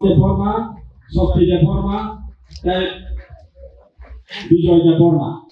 Deforma, Softy Deforma, dan Bijoy Deforma.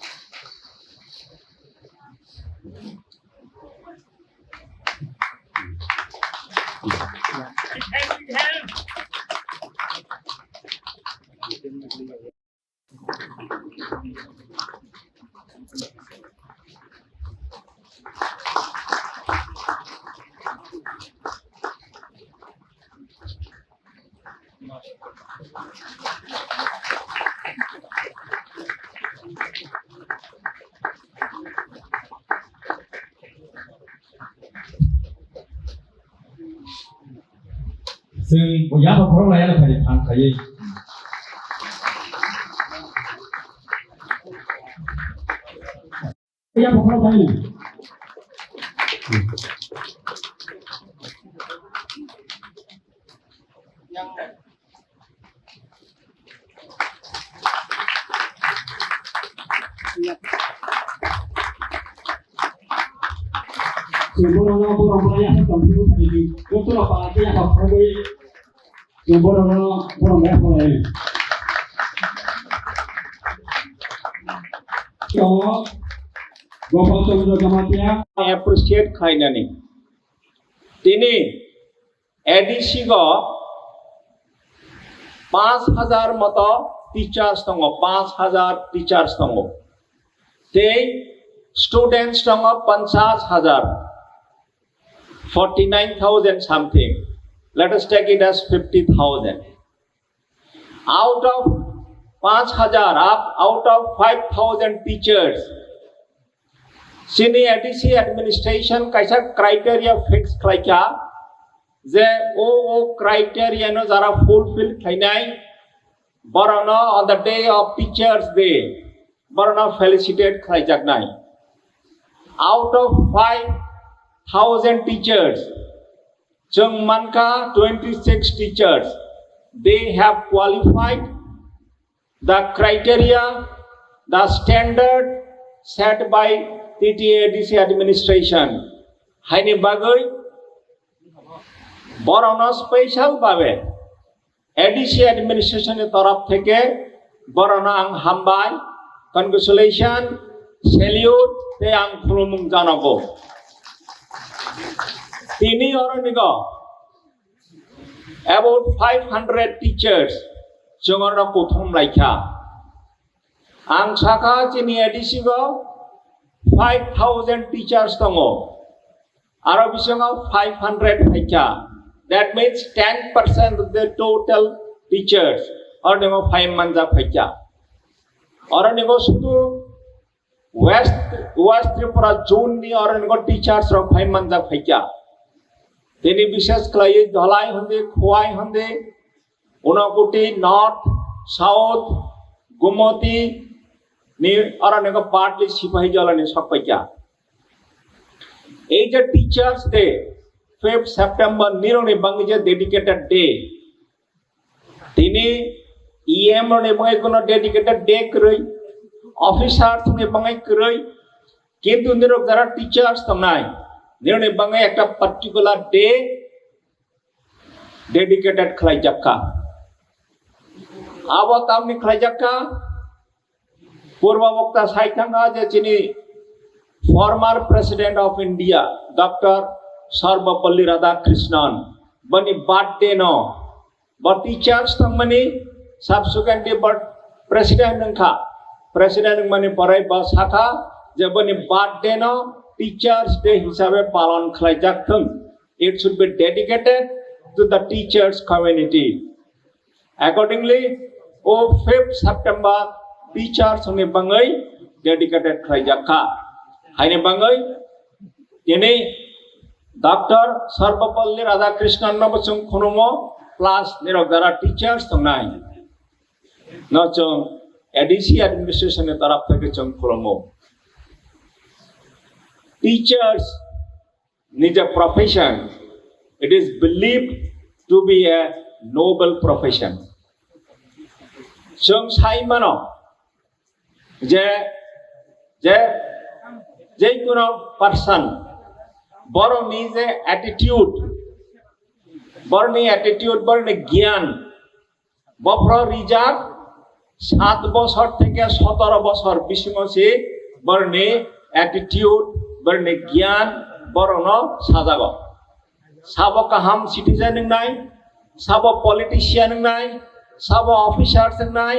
ซึ่งบุญญาพระโครงแล้วผลิตภัณฑ์ขายบุญญาพระโครงไปSumbernya burung-burungnya tertentu tadi itu apa lagi yang apa lagi sumbernya burungnya apa lagi so Bapak Saudara Jamatia appreciate kainani tini ADC go 5000 moto teachers tongo 5000 teachers tongo te students tongo 50000 49,000 something. Let us take it as 50,000. Out of 5,000, out of 5,000 teachers, sini ADC administration kaisa criteria fix khaika je o criteria no jara fulfill khainai barana on the day of teachers day barana felicitate khaijak nai. Out of 5,000 teachers, Chung Manka 26 teachers, they have qualified the criteria, the standard set by TTAADC administration. Haini bagoi, Borono special babe, ADC administration taraf theke Borono ang HAMBAI, congratulations, salute, te ang Khumulwng janago. Tini oronigo about 500 teachers jongorna kothum laikha ang saka chini ADC go 5,000 teachers tongo aro bisongo 500 laikha that means 10% of the total teachers oronigo 5 manja laikha oronigo sudu West Tripura zone ni oronigo teachers ro 5 manja laikha তিনি বিশেষ ক্লাই Dhalai হন্দে Khowai হন্দে উনকুটি north south Gumti নি অরনেক partly সিপাহী জলানি সপাইকা এই যে teachers day 5th September নিরনি বাঙ্গি যে dedicated day তিনি EM নে বাঙ্গি কোন ডেডিকেটেড ডে করই অফিসার্স নে বাঙ্গি করই কিন্তু নিরক যারা teachers তমনাই Nirni bangai ekta particular day dedicated khlaijakka. Abo tamni khlaijakka purba bokta saithanga je chini former president of India Dr. Sarvapalli Radhakrishnan bani birthday no but teachers tangmani subsequently but president mani parai ba sakha je bani birthday no Teachers Day hisabe palon khlaijakthum. It should be dedicated to the teachers community. Accordingly, 5th September teachers ni bangai dedicated khlaijakha. Haine bangai ini Dr. Sarvapalli Radhakrishnan no bachung Khumulwng plus nirogdara teachers tongnai. No chung ADC administration ni taraf theke chung Khumulwng. Teachers need a profession. It is believed to be a noble profession. Chung sai mano je kuno person borong ni je attitude borni gyan বফর reserve 7 বছর থেকে 17 বছর বিসিমসি বর্ণে attitude বর্ণে জ্ঞান বরণ সাজাগ sub কাহাম citizen নাই sub politician নাই sub officers নাই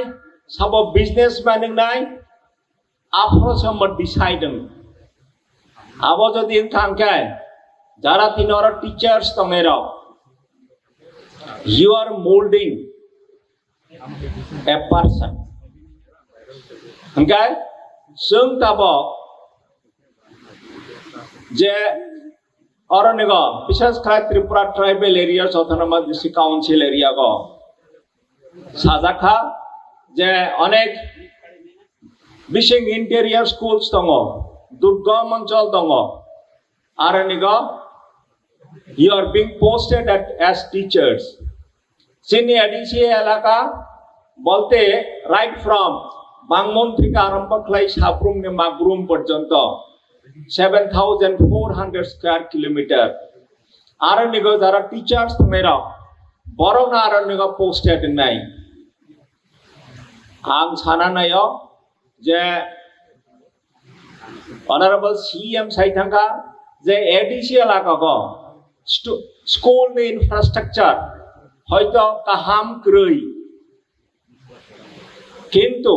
sub businessman নাই আফ্রসম ডিসাইডং আবো যদি থাঙ্কায় যারা তিনর teachers তমের you are molding a person okay जों ताबो जे अरनिग विशेष खाय Tripura tribal areas autonomous district council area गो साजाखा जे अनेक बिसिंग इंटेरियर स्कूल्स दङ दुर्गम अंचल दङ आरनिग you are being posted as teachers চিনি এডিসি এলাকা বলতে রাইট ফ্রম বাংমন থেকে আরম্ভ খাই সাব্রুম নে মাগরুম পর্যন্ত 7400 স্কয়ার কিলোমিটার আরনিগ যারা টিচার্স তোমেরা বরং আরনিগ পোস্টেড নাই आं साना नायो जे ऑनरेबल सीएम साइथांगा जे एडिसी एलाका को स्कूल नि इंफ्रास्ट्राक्चर হয়তো কাহাম ক্রই কিন্তু